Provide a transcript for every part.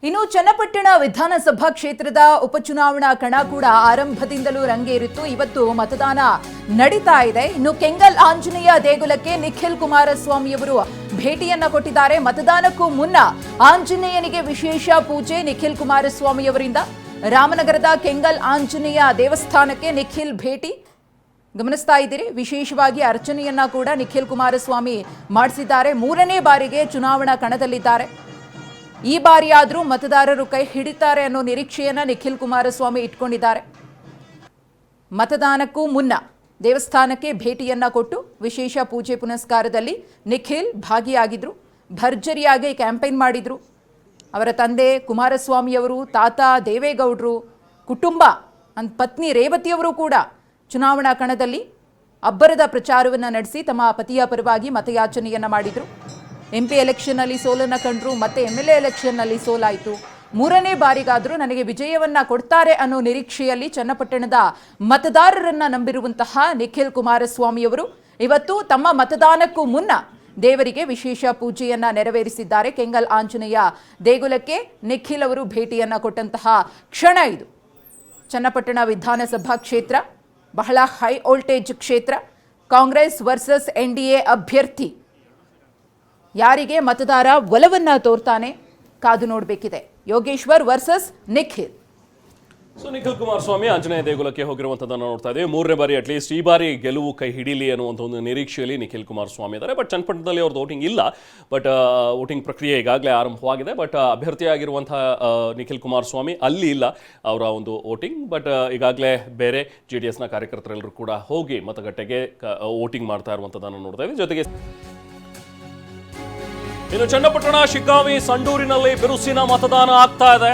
ಇನ್ನು ಚನ್ನಪಟ್ಟಣ ವಿಧಾನಸಭಾ ಕ್ಷೇತ್ರದ ಉಪಚುನಾವಣಾ ಕಣ ಕೂಡ ಆರಂಭದಿಂದಲೂ ರಂಗೇರಿತ್ತು. ಇವತ್ತು ಮತದಾನ ನಡೀತಾ ಇದೆ. ಇನ್ನು ಕೆಂಗಲ್ ಆಂಜನೇಯ ದೇಗುಲಕ್ಕೆ ನಿಖಿಲ್ ಕುಮಾರಸ್ವಾಮಿ ಅವರು ಭೇಟಿಯನ್ನ ಕೊಟ್ಟಿದ್ದಾರೆ. ಮತದಾನಕ್ಕೂ ಮುನ್ನ ಆಂಜನೇಯನಿಗೆ ವಿಶೇಷ ಪೂಜೆ ನಿಖಿಲ್ ಕುಮಾರಸ್ವಾಮಿ ಅವರಿಂದ. ರಾಮನಗರದ ಕೆಂಗಲ್ ಆಂಜನೇಯ ದೇವಸ್ಥಾನಕ್ಕೆ ನಿಖಿಲ್ ಭೇಟಿ ಗಮನಿಸ್ತಾ ಇದ್ದೀರಿ. ವಿಶೇಷವಾಗಿ ಅರ್ಚನೆಯನ್ನ ಕೂಡ ನಿಖಿಲ್ ಕುಮಾರಸ್ವಾಮಿ ಮಾಡಿಸಿದ್ದಾರೆ. ಮೂರನೇ ಬಾರಿಗೆ ಚುನಾವಣಾ ಕಣದಲ್ಲಿದ್ದಾರೆ. ಈ ಬಾರಿಯಾದರೂ ಮತದಾರರು ಕೈ ಹಿಡಿತಾರೆ ಅನ್ನೋ ನಿರೀಕ್ಷೆಯನ್ನ ನಿಖಿಲ್ ಕುಮಾರಸ್ವಾಮಿ ಇಟ್ಕೊಂಡಿದ್ದಾರೆ. ಮತದಾನಕ್ಕೂ ಮುನ್ನ ದೇವಸ್ಥಾನಕ್ಕೆ ಭೇಟಿಯನ್ನ ಕೊಟ್ಟು ವಿಶೇಷ ಪೂಜೆ ಪುನಸ್ಕಾರದಲ್ಲಿ ನಿಖಿಲ್ ಭಾಗಿಯಾಗಿದ್ರು. ಭರ್ಜರಿಯಾಗಿ ಕ್ಯಾಂಪೇನ್ ಮಾಡಿದ್ರು. ಅವರ ತಂದೆ ಕುಮಾರಸ್ವಾಮಿಯವರು, ತಾತ ದೇವೇಗೌಡರು, ಕುಟುಂಬ ಪತ್ನಿ ರೇವತಿಯವರು ಕೂಡ ಚುನಾವಣಾ ಕಣದಲ್ಲಿ ಅಬ್ಬರದ ಪ್ರಚಾರವನ್ನು ನಡೆಸಿ ತಮ್ಮ ಪತಿಯ ಪರವಾಗಿ ಮತಯಾಚನೆಯನ್ನ ಮಾಡಿದ್ರು. MP ಎಲೆಕ್ಷನ್ನಲ್ಲಿ ಸೋಲನ್ನು ಕಂಡ್ರು, ಮತ್ತೆ MLA ಎಲೆಕ್ಷನ್ನಲ್ಲಿ ಸೋಲಾಯಿತು. ಮೂರನೇ ಬಾರಿಗಾದರೂ ನನಗೆ ವಿಜಯವನ್ನ ಕೊಡ್ತಾರೆ ಅನ್ನೋ ನಿರೀಕ್ಷೆಯಲ್ಲಿ ಚನ್ನಪಟ್ಟಣದ ಮತದಾರರನ್ನ ನಂಬಿರುವಂತಹ ನಿಖಿಲ್ ಕುಮಾರಸ್ವಾಮಿಯವರು ಇವತ್ತು ತಮ್ಮ ಮತದಾನಕ್ಕೂ ಮುನ್ನ ದೇವರಿಗೆ ವಿಶೇಷ ಪೂಜೆಯನ್ನ ನೆರವೇರಿಸಿದ್ದಾರೆ. ಕೆಂಗಲ್ ಆಂಜನೇಯ ದೇಗುಲಕ್ಕೆ ನಿಖಿಲ್ ಅವರು ಭೇಟಿಯನ್ನ ಕೊಟ್ಟಂತಹ ಕ್ಷಣ ಇದು. ಚನ್ನಪಟ್ಟಣ ವಿಧಾನಸಭಾ ಕ್ಷೇತ್ರ ಬಹಳ ಹೈ ವೋಲ್ಟೇಜ್ ಕ್ಷೇತ್ರ. ಕಾಂಗ್ರೆಸ್ ವರ್ಸಸ್ NDA ಅಭ್ಯರ್ಥಿ ಯಾರಿಗೆ ಮತದಾರ ಒಲವನ್ನ ತೋರ್ತಾನೆ ಕಾದು ನೋಡಬೇಕಿದೆ. ಯೋಗೇಶ್ವರ್ ವರ್ಸಸ್ ನಿಖಿಲ್. ಸೊ ನಿಖಿಲ್ ಕುಮಾರಸ್ವಾಮಿ ಆಂಜನೇಯ ದೇಗುಲಕ್ಕೆ ಹೋಗಿರುವಂಥದ್ದನ್ನು ನೋಡ್ತಾ ಇದ್ದೀವಿ. ಮೂರನೇ ಬಾರಿ ಅಟ್ಲೀಸ್ಟ್ ಈ ಬಾರಿ ಗೆಲುವು ಕೈ ಹಿಡೀಲಿ ಅನ್ನುವಂಥ ಒಂದು ನಿರೀಕ್ಷೆಯಲ್ಲಿ ನಿಖಿಲ್ ಕುಮಾರಸ್ವಾಮಿ ಇದ್ದಾರೆ. ಬಟ್ ಚನ್ನಪಟ್ಟಣದಲ್ಲಿ ಅವ್ರದ್ದು ವೋಟಿಂಗ್ ಇಲ್ಲ. ಬಟ್ ವೋಟಿಂಗ್ ಪ್ರಕ್ರಿಯೆ ಈಗಾಗಲೇ ಆರಂಭವಾಗಿದೆ. ಬಟ್ ಅಭ್ಯರ್ಥಿಯಾಗಿರುವಂಥ ನಿಖಿಲ್ ಕುಮಾರಸ್ವಾಮಿ ಅಲ್ಲಿ ಇಲ್ಲ ಅವರ ಒಂದು ವೋಟಿಂಗ್. ಬಟ್ ಈಗಾಗಲೇ ಬೇರೆ JDSನ ಕಾರ್ಯಕರ್ತರೆಲ್ಲರೂ ಕೂಡ ಹೋಗಿ ಮತಗಟ್ಟೆಗೆ ವೋಟಿಂಗ್ ಮಾಡ್ತಾ ಇರುವಂಥದ್ದನ್ನು ನೋಡ್ತಾ ಇದ್ದೀವಿ. ಜೊತೆಗೆ ಇನ್ನು ಚನ್ನಪಟ್ಟಣ, ಶಿಗ್ಗಾಂವಿ, ಸಂಡೂರಿನಲ್ಲಿ ಬಿರುಸಿನ ಮತದಾನ ಆಗ್ತಾ ಇದೆ.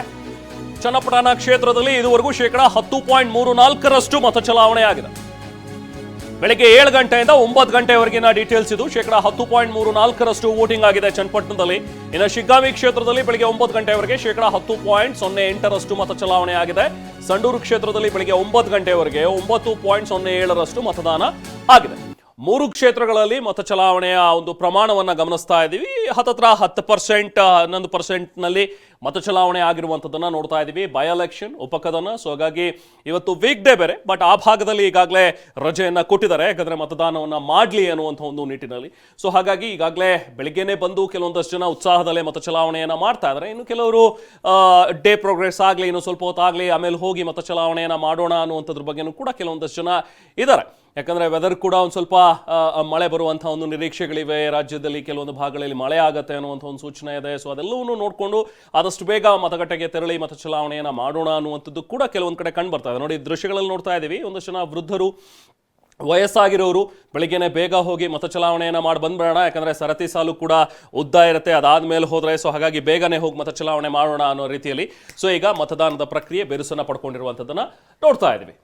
ಚನ್ನಪಟ್ಟಣ ಕ್ಷೇತ್ರದಲ್ಲಿ ಇದುವರೆಗೂ 10.34% ಮತ ಚಲಾವಣೆ ಆಗಿದೆ. ಬೆಳಗ್ಗೆ 7 ಗಂಟೆಯಿಂದ 9 ಗಂಟೆವರೆಗಿನ ಡೀಟೇಲ್ಸ್ ಇದು. 10.34% ವೋಟಿಂಗ್ ಆಗಿದೆ ಚನ್ನಪಟ್ಟಣದಲ್ಲಿ. ಇನ್ನು ಶಿಗ್ಗಾಂವಿ ಕ್ಷೇತ್ರದಲ್ಲಿ ಬೆಳಗ್ಗೆ 9 ಗಂಟೆವರೆಗೆ 10.08% ಮತ ಚಲಾವಣೆ ಆಗಿದೆ. ಸಂಡೂರು ಕ್ಷೇತ್ರದಲ್ಲಿ ಬೆಳಗ್ಗೆ 9 ಗಂಟೆವರೆಗೆ 9.07% ಮತದಾನ ಆಗಿದೆ. ಮೂರು ಕ್ಷೇತ್ರಗಳಲ್ಲಿ ಮತ ಚಲಾವಣೆಯ ಒಂದು ಪ್ರಮಾಣವನ್ನು ಗಮನಿಸ್ತಾ ಇದ್ದೀವಿ. ಹತ್ತತ್ರ 10%, 11%ನಲ್ಲಿ ಮತ ಚಲಾವಣೆ ಆಗಿರುವಂಥದ್ದನ್ನು ನೋಡ್ತಾ ಇದ್ದೀವಿ. By election, ಉಪಕದನ. ಸೊ ಹಾಗಾಗಿ ಇವತ್ತು ವೀಕ್ ಡೇ ಬೇರೆ, ಬಟ್ ಆ ಭಾಗದಲ್ಲಿ ಈಗಾಗಲೇ ರಜೆಯನ್ನು ಕೊಟ್ಟಿದ್ದಾರೆ, ಯಾಕಂದರೆ ಮತದಾನವನ್ನು ಮಾಡಲಿ ಅನ್ನುವಂಥ ಒಂದು ನಿಟ್ಟಿನಲ್ಲಿ. ಸೊ ಹಾಗಾಗಿ ಈಗಾಗಲೇ ಬೆಳಿಗ್ಗೆನೇ ಬಂದು ಕೆಲವೊಂದಷ್ಟು ಜನ ಉತ್ಸಾಹದಲ್ಲೇ ಮತ ಚಲಾವಣೆಯನ್ನು ಮಾಡ್ತಾ ಇದ್ದಾರೆ. ಇನ್ನು ಕೆಲವರು ಡೇ ಪ್ರೋಗ್ರೆಸ್ ಆಗಲಿ, ಇನ್ನು ಸ್ವಲ್ಪ ಹೊತ್ತಾಗಲಿ, ಆಮೇಲೆ ಹೋಗಿ ಮತ ಚಲಾವಣೆಯನ್ನು ಮಾಡೋಣ ಅನ್ನುವಂಥದ್ರ ಬಗ್ಗೆನೂ ಕೂಡ ಕೆಲವೊಂದಷ್ಟು ಜನ ಇದ್ದಾರೆ. ಯಾಕಂದರೆ ವೆದರ್ ಕೂಡ ಒಂದು ಸ್ವಲ್ಪ ಮಳೆ ಬರುವಂಥ ಒಂದು ನಿರೀಕ್ಷೆಗಳಿವೆ. ರಾಜ್ಯದಲ್ಲಿ ಕೆಲವೊಂದು ಭಾಗಗಳಲ್ಲಿ ಮಳೆ ಆಗುತ್ತೆ ಅನ್ನುವಂಥ ಒಂದು ಸೂಚನೆ ಇದೆ. ಸೊ ಅದೆಲ್ಲವನ್ನೂ ನೋಡಿಕೊಂಡು ಆದಷ್ಟು ಬೇಗ ಮತಗಟ್ಟೆಗೆ ತೆರಳಿ ಮತ ಚಲಾವಣೆಯನ್ನು ಮಾಡೋಣ ಅನ್ನುವಂಥದ್ದು ಕೂಡ ಕೆಲವೊಂದು ಕಡೆ ಕಂಡು ಬರ್ತಾ ಇದೆ. ನೋಡಿ, ದೃಶ್ಯಗಳಲ್ಲಿ ನೋಡ್ತಾ ಇದ್ದೀವಿ. ಒಂದಷ್ಟು ಜನ ವೃದ್ಧರು, ವಯಸ್ಸಾಗಿರೋರು ಬೆಳಿಗ್ಗೆನೆ ಬೇಗ ಹೋಗಿ ಮತ ಚಲಾವಣೆಯನ್ನು ಮಾಡಿ ಬಂದ್ಬೇಡ, ಯಾಕಂದರೆ ಸರತಿ ಸಾಲು ಕೂಡ ಉದ್ದ ಇರುತ್ತೆ, ಅದಾದಮೇಲೆ ಹೋದರೆ. ಸೊ ಹಾಗಾಗಿ ಬೇಗನೆ ಹೋಗಿ ಮತ ಚಲಾವಣೆ ಮಾಡೋಣ ಅನ್ನೋ ರೀತಿಯಲ್ಲಿ ಸೊ ಈಗ ಮತದಾನದ ಪ್ರಕ್ರಿಯೆ ಬಿರುಸನ್ನು ಪಡ್ಕೊಂಡಿರುವಂಥದ್ದನ್ನು ನೋಡ್ತಾ ಇದ್ದೀವಿ.